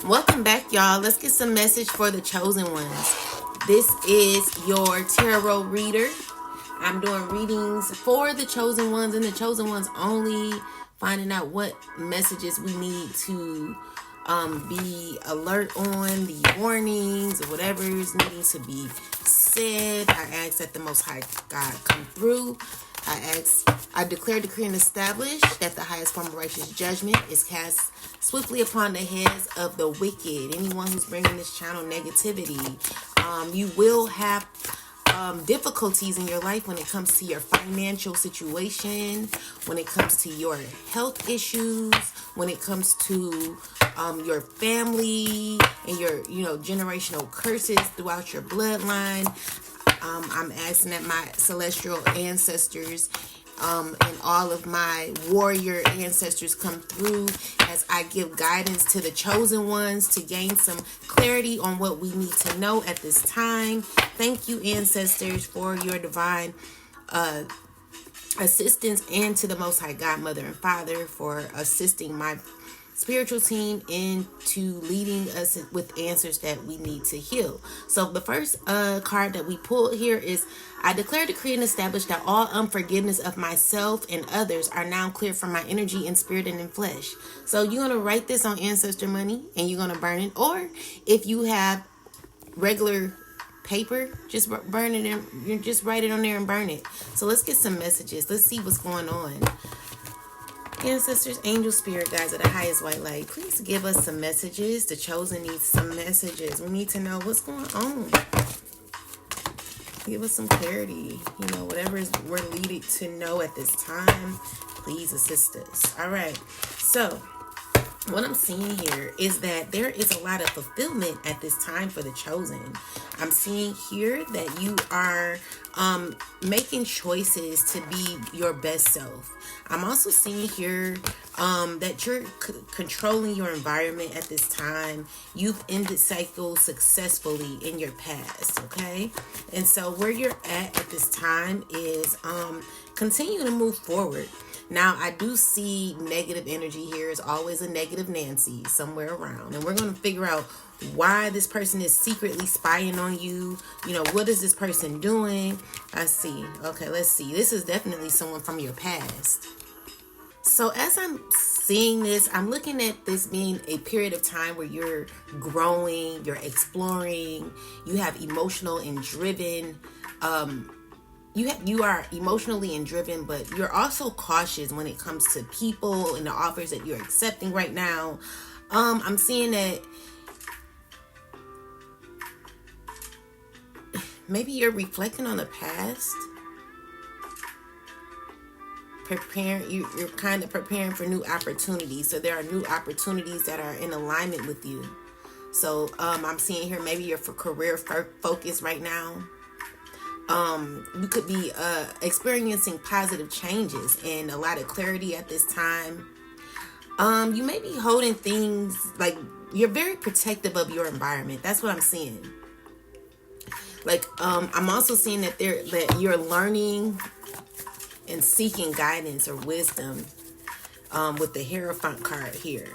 Welcome back, y'all. Let's get some message for the chosen ones. This is your tarot reader. I'm doing readings for the chosen ones and the chosen ones only, finding out what messages we need to be alert on, the warnings or whatever is needing to be said. I ask that the Most High God come through. I declare, decree, and establish that the highest form of righteous judgment is cast swiftly upon the heads of the wicked. Anyone who's bringing this channel negativity, you will have difficulties in your life when it comes to your financial situation, when it comes to your health issues, when it comes to your family and your generational curses throughout your bloodline. I'm asking that my celestial ancestors and all of my warrior ancestors come through as I give guidance to the chosen ones to gain some clarity on what we need to know at this time. Thank you, ancestors, for your divine assistance, and to the Most High God, Mother, and Father for assisting my spiritual team into leading us with answers that we need to heal. So the first card that we pulled here is, I declare, decree, and establish that all unforgiveness of myself and others are now cleared from my energy in spirit and in flesh. So you're going to write this on ancestor money and you're going to burn it. Or if you have regular paper, just burn it and you just write it on there and burn it. So let's get some messages. Let's see what's going on. Ancestors, angel, spirit guides of the highest white light, please give us some messages. The chosen needs some messages. We need to know what's going on. Give us some clarity. Whatever we're needed to know at this time, please assist us. All right. So what I'm seeing here is that there is a lot of fulfillment at this time for the chosen. I'm seeing here that you are making choices to be your best self. I'm also seeing here that you're controlling your environment at this time. You've ended cycles successfully in your past, okay? And so where you're at this time is continue to move forward. Now, I do see negative energy here. Is always a negative Nancy somewhere around. And we're going to figure out why this person is secretly spying on you. What is this person doing? I see. Okay, let's see. This is definitely someone from your past. So as I'm seeing this, I'm looking at this being a period of time where you're growing, you're exploring, you have emotional and driven, you are emotionally and driven, but you're also cautious when it comes to people and the offers that you're accepting right now. I'm seeing that maybe you're reflecting on the past. You're kind of preparing for new opportunities. So there are new opportunities that are in alignment with you. So I'm seeing here maybe you're for career focus right now. You could be experiencing positive changes and a lot of clarity at this time. You may be holding things like you're very protective of your environment. That's what I'm seeing. Like I'm also seeing that you're learning and seeking guidance or wisdom with the Hierophant card here.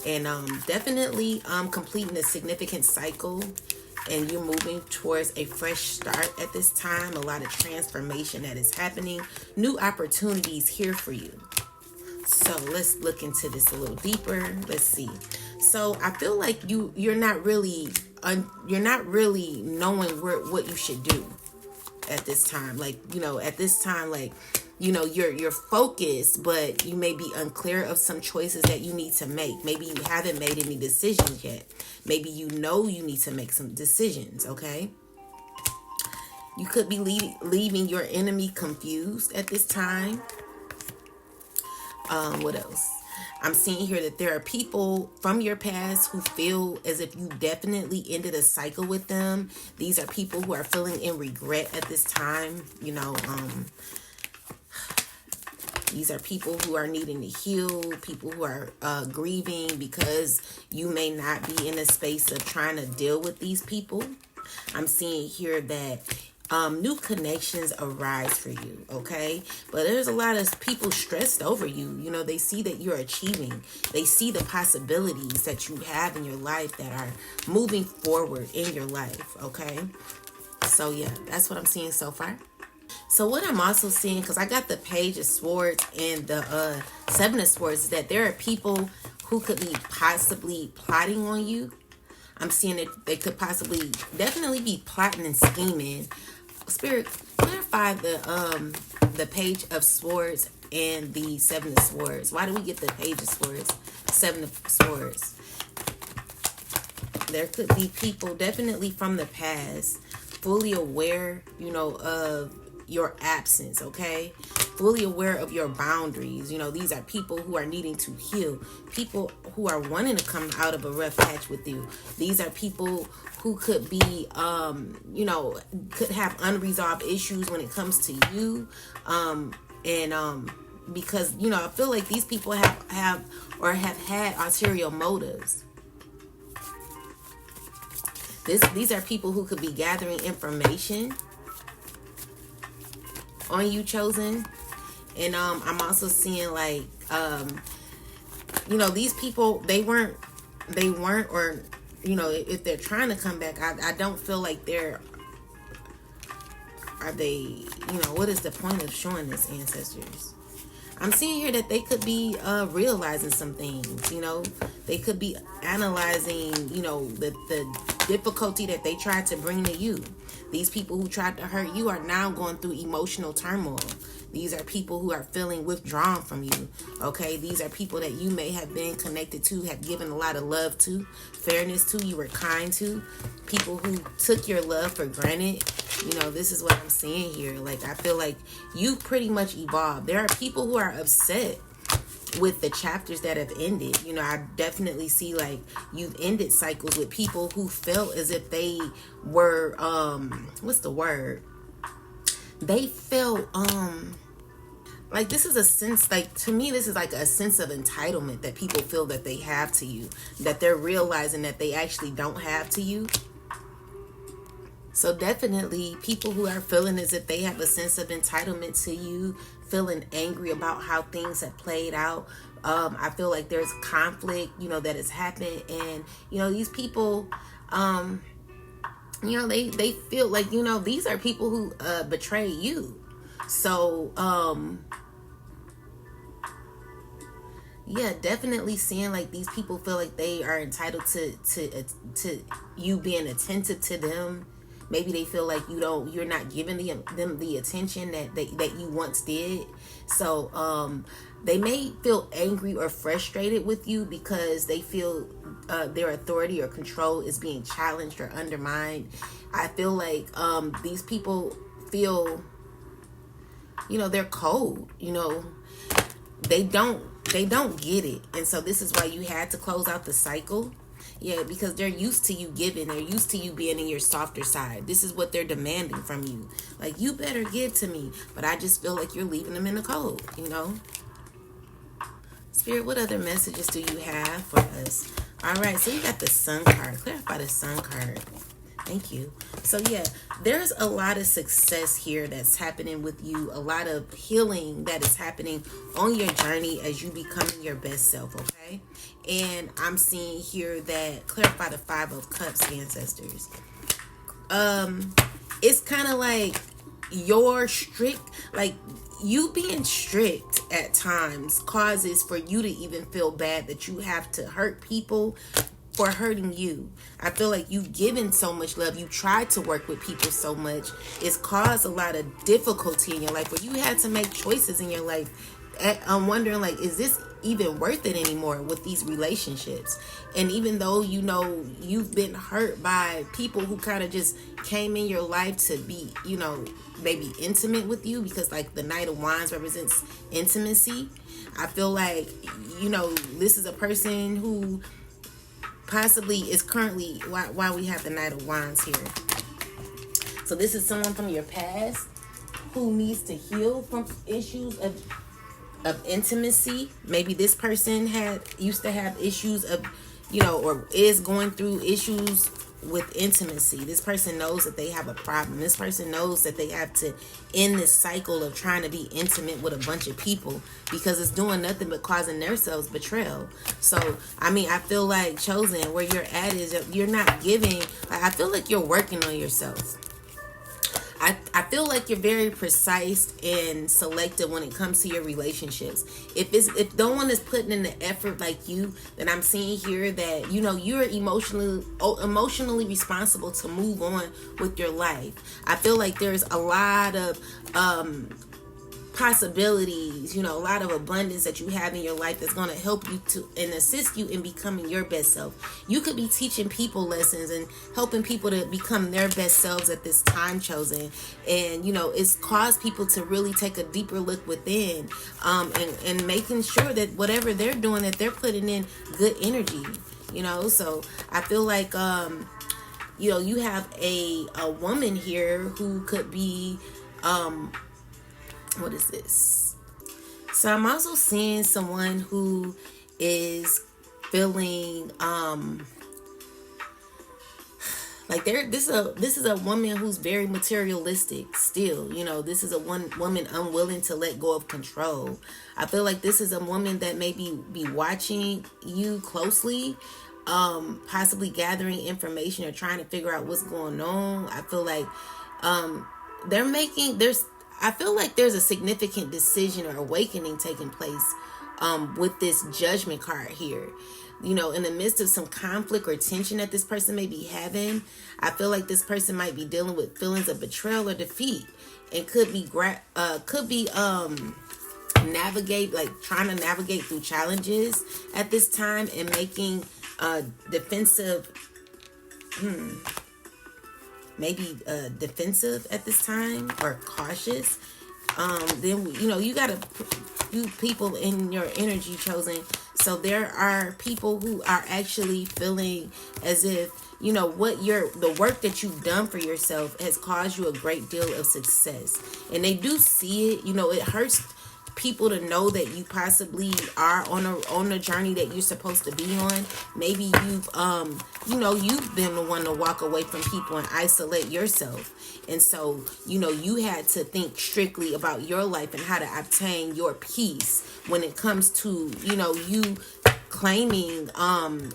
And definitely completing a significant cycle, and you're moving towards a fresh start at this time. A lot of transformation that is happening. New opportunities here for you. So let's look into this a little deeper. Let's see. So I feel like you're not really knowing what you should do at this time. Like, at this time, like, you're focused, but you may be unclear of some choices that you need to make. Maybe you haven't made any decisions yet. Maybe you need to make some decisions, okay? You could be leaving your enemy confused at this time. What else? I'm seeing here that there are people from your past who feel as if you definitely ended a cycle with them. These are people who are feeling in regret at this time. These are people who are needing to heal, people who are grieving because you may not be in a space of trying to deal with these people. I'm seeing here that New connections arise for you, okay? But there's a lot of people stressed over you. You know, they see that you're achieving. They see the possibilities that you have in your life that are moving forward in your life, okay? So yeah, that's what I'm seeing so far. So what I'm also seeing, because I got the Page of Swords and the Seven of Swords, is that there are people who could be possibly plotting on you. I'm seeing that they could possibly definitely be plotting and scheming. Spirit, clarify the Page of Swords and the Seven of Swords. Why do we get the Page of Swords, Seven of Swords? There could be people definitely from the past, fully aware, you know, of your absence, okay? Fully aware of your boundaries. You know, these are people who are needing to heal. People who are wanting to come out of a rough patch with you. These are people who could be, you know, could have unresolved issues when it comes to you. Because, you know, I feel like these people have had ulterior motives. These are people who could be gathering information on you, chosen. And I'm also seeing like you know, these people, they weren't, or you know, if they're trying to come back, I don't feel like are they, you know, what is the point of showing this, ancestors? I'm seeing here that they could be realizing some things, you know. They could be analyzing, you know, the difficulty that they tried to bring to you. These people who tried to hurt you are now going through emotional turmoil. These are people who are feeling withdrawn from you, okay? These are people that you may have been connected to, have given a lot of love to, fairness to, you were kind to. People who took your love for granted. You know, this is what I'm seeing here. Like, I feel like you pretty much evolved. There are people who are upset with the chapters that have ended. You know, I definitely see like you've ended cycles with people who felt as if they were what's the word? They felt like this is a sense, like to me this is like a sense of entitlement that people feel that they have to you, that they're realizing that they actually don't have to you. So definitely people who are feeling as if they have a sense of entitlement to you, feeling angry about how things have played out. I feel like there's conflict, you know, that has happened. And, you know, these people, you know, they feel like, you know, these are people who betray you. So, yeah, definitely seeing like these people feel like they are entitled to you being attentive to them. Maybe they feel like you're not giving them the attention that you once did. So they may feel angry or frustrated with you because they feel their authority or control is being challenged or undermined. I feel like these people feel, you know, they're cold. You know, they don't get it. And so this is why you had to close out the cycle. Yeah, because they're used to you giving. They're used to you being in your softer side. This is what they're demanding from you. Like, you better give to me. But I just feel like you're leaving them in the cold, you know? Spirit, what other messages do you have for us? All right, so you got the Sun card. Clarify the Sun card. Thank you. So yeah, there's a lot of success here that's happening with you. A lot of healing that is happening on your journey as you becoming your best self, okay? And I'm seeing here that clarify the Five of Cups, ancestors. It's kind of like you're strict, like you being strict at times causes for you to even feel bad that you have to hurt people for hurting you. I feel like you've given so much love. You tried to work with people so much. It's caused a lot of difficulty in your life where you had to make choices in your life. I'm wondering, like, is this even worth it anymore with these relationships? And even though, you know, you've been hurt by people who kind of just came in your life to be, you know, maybe intimate with you, because like the Knight of Wands represents intimacy. I feel like, you know, this is a person who possibly is currently, why we have the Knight of Wands here. So this is someone from your past who needs to heal from issues of intimacy. Maybe this person used to have issues of, you know, or is going through issues with intimacy. This person knows that they have a problem. This person knows that they have to end this cycle of trying to be intimate with a bunch of people, because it's doing nothing but causing themselves betrayal. So, I mean, I feel like, Chosen, where you're at is that you're not giving, like, I feel like you're working on yourself. I feel like you're very precise and selective when it comes to your relationships. If no one is putting in the effort like you, then I'm seeing here that, you know, you're emotionally responsible to move on with your life. I feel like there's a lot of possibilities, you know, a lot of abundance that you have in your life that's going to help you to and assist you in becoming your best self. You could be teaching people lessons and helping people to become their best selves at this time, Chosen. And, you know, it's caused people to really take a deeper look within, and making sure that whatever they're doing, that they're putting in good energy, you know. So I feel like, you know, you have a woman here who could be, what is this? So I'm also seeing someone who is feeling like this is a woman who's very materialistic still. You know, this is a woman unwilling to let go of control. I feel like this is a woman that maybe be watching you closely, possibly gathering information or trying to figure out what's going on. I feel like I feel like there's a significant decision or awakening taking place with this Judgment card here. You know, in the midst of some conflict or tension that this person may be having, I feel like this person might be dealing with feelings of betrayal or defeat, and could be trying to navigate through challenges at this time and making defensive at this time, or cautious. Then, you know, you gotta do people in your energy, Chosen. So there are people who are actually feeling as if, you know, the work that you've done for yourself has caused you a great deal of success, and they do see it. You know, it hurts people to know that you possibly are on a journey that you're supposed to be on. Maybe you've been the one to walk away from people and isolate yourself, and so, you know, you had to think strictly about your life and how to obtain your peace when it comes to, you know, you claiming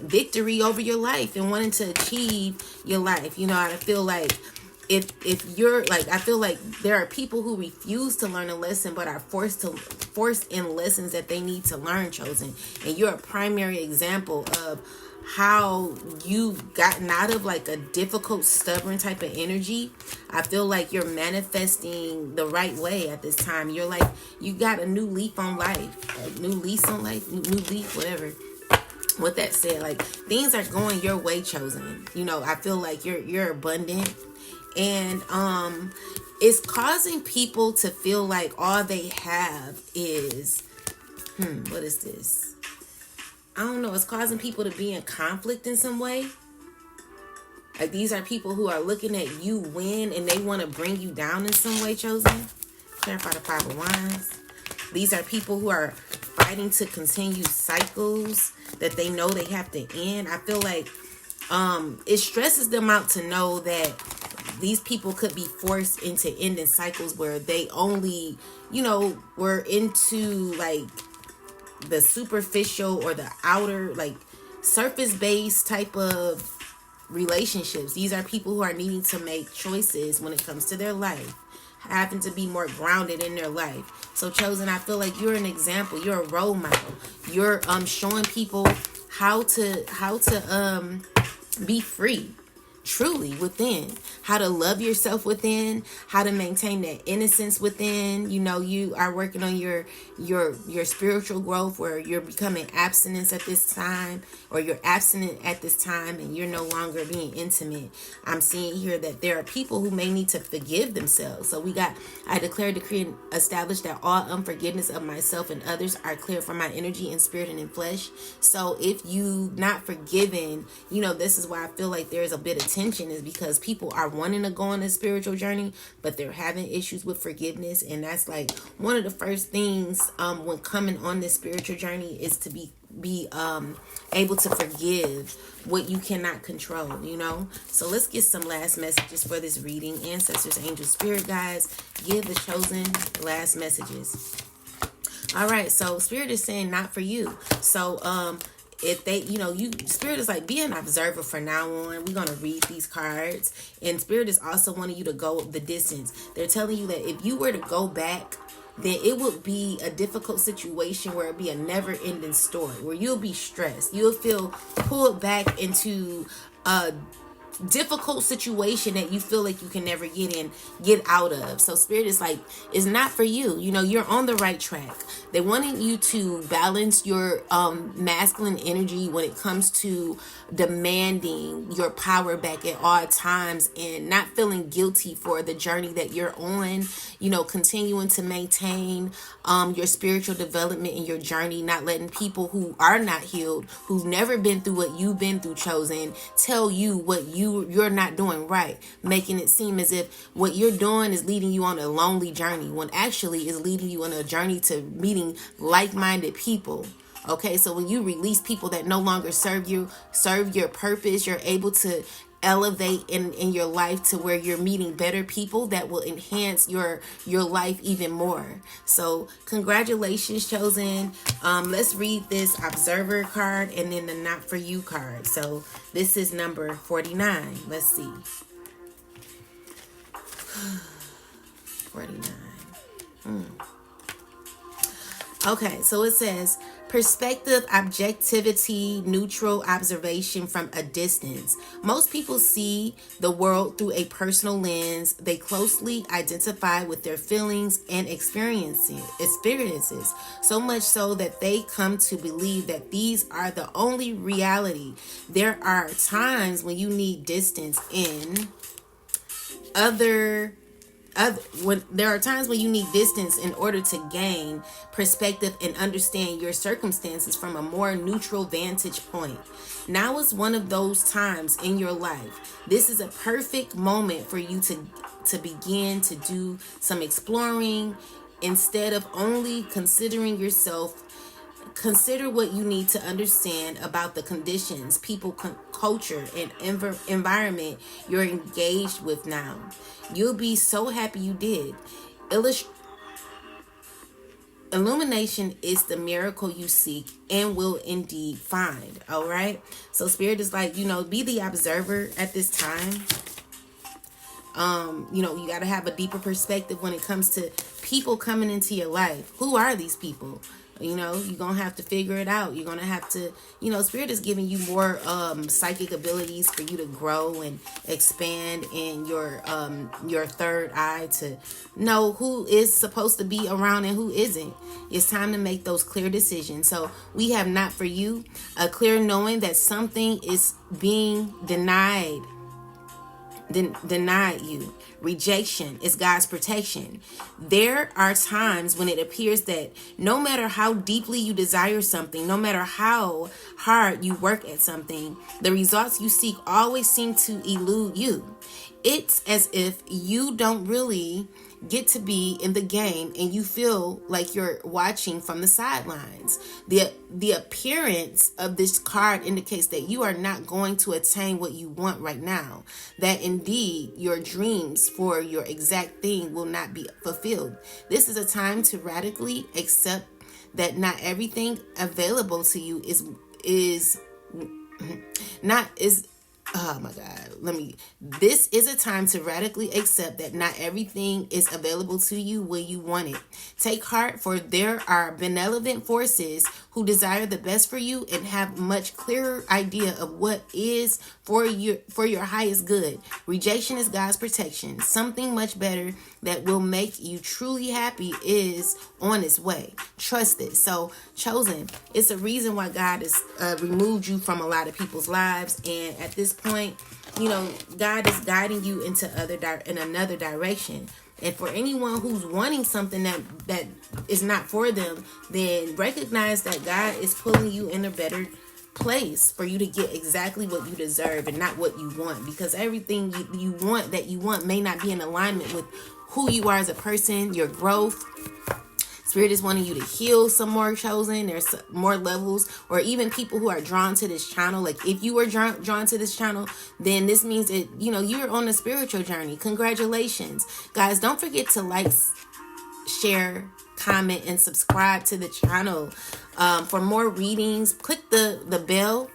victory over your life and wanting to achieve your life. You know, I feel like if you're like, I feel like there are people who refuse to learn a lesson but are forced in lessons that they need to learn, Chosen. And you're a primary example of how you've gotten out of like a difficult, stubborn type of energy. I feel like you're manifesting the right way at this time. You're like, you got a new leaf on life, a new lease on life, new leaf, whatever. With that said, like, things are going your way, Chosen. You know, I feel like you're abundant. And it's causing people to feel like all they have is what is this? I don't know. It's causing people to be in conflict in some way. Like, these are people who are looking at you win and they want to bring you down in some way, Chosen. Clarify the Five of Wands. These are people who are fighting to continue cycles that they know they have to end. I feel like it stresses them out to know that these people could be forced into ending cycles where they only, you know, were into like the superficial or the outer, like surface-based type of relationships. These are people who are needing to make choices when it comes to their life, having to be more grounded in their life. So, Chosen, I feel like you're an example. You're a role model. You're showing people how to be free, truly, within, how to love yourself within, how to maintain that innocence within. You know, you are working on your spiritual growth, where you're becoming abstinence at this time, or you're abstinent at this time and you're no longer being intimate. I'm seeing here that there are people who may need to forgive themselves. So I declare, decree, and establish that all unforgiveness of myself and others are clear from my energy and spirit and in flesh. So if you not forgiven, you know, this is why I feel like there's a bit of tension, is because people are wanting to go on a spiritual journey, but they're having issues with forgiveness. And that's like one of the first things when coming on this spiritual journey is to be be able to forgive what you cannot control, you know. So let's get some last messages for this reading. Ancestors, angels, spirit guides, give the chosen last messages. All right, so spirit is saying not for you. So if they, spirit is like, be an observer for now on. We're going to read these cards. And spirit is also wanting you to go the distance. They're telling you that if you were to go back, then it would be a difficult situation where it'd be a never ending story, where you'll be stressed. You'll feel pulled back into a difficult situation that you feel like you can never get out of. So spirit is like, it's not for you. You're on the right track. They wanted you to balance your masculine energy when it comes to demanding your power back at all times and not feeling guilty for the journey that you're on, continuing to maintain your spiritual development in your journey, not letting people who are not healed, who've never been through what you've been through, chosen, tell you what you're not doing right, making it seem as if what you're doing is leading you on a lonely journey, when actually is leading you on a journey to meeting like-minded people. Okay, so when you release people that no longer serve your purpose, you're able to elevate in your life to where you're meeting better people that will enhance your life even more. So congratulations, chosen. Let's read this observer card and then the not for you card. So this is number 49. Let's see. 49. Okay, so it says perspective, objectivity, neutral observation from a distance. Most people see the world through a personal lens. They closely identify with their feelings and experiences, so much so that they come to believe that these are the only reality. There are times when you need distance in when there are times when you need distance in order to gain perspective and understand your circumstances from a more neutral vantage point. Now is one of those times in your life. This is a perfect moment for you to begin to do some exploring. Instead of only considering yourself, consider what you need to understand about the conditions, people, culture, and environment you're engaged with now. You'll be so happy you did. Illumination is the miracle you seek and will indeed find. All right. So spirit is like, be the observer at this time. You got to have a deeper perspective when it comes to people coming into your life. Who are these people? You're going to have to figure it out. You're going to have to, spirit is giving you more psychic abilities for you to grow and expand in your third eye to know who is supposed to be around and who isn't. It's time to make those clear decisions. So we have not for you a clear knowing that something is being denied you. Rejection is God's protection. There are times when it appears that no matter how deeply you desire something, no matter how hard you work at something, the results you seek always seem to elude you. It's as if you don't really get to be in the game and you feel like you're watching from the sidelines. The appearance of this card indicates that you are not going to attain what you want right now, that indeed your dreams for your exact thing will not be fulfilled. This is a time to radically accept that not everything available to you this is a time to radically accept that not everything is available to you when you want it. Take heart, for there are benevolent forces who desire the best for you and have much clearer idea of what is for your highest good. Rejection is God's protection. Something much better that will make you truly happy is on its way. Trust it. So, chosen, it's a reason why God has removed you from a lot of people's lives, and at this point, God is guiding you into another direction. And for anyone who's wanting something that is not for them, then recognize that God is pulling you in a better place for you to get exactly what you deserve and not what you want, because everything you want may not be in alignment with who you are as a person, your growth. Spirit is wanting you to heal some more, chosen. There's more levels, or even people who are drawn to this channel. Like if you were drawn to this channel, then this means that, you know, you're on a spiritual journey. Congratulations. Guys, don't forget to like, share, comment, and subscribe to the channel. For more readings, click the bell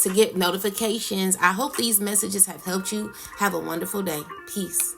to get notifications. I hope these messages have helped you. Have a wonderful day. Peace.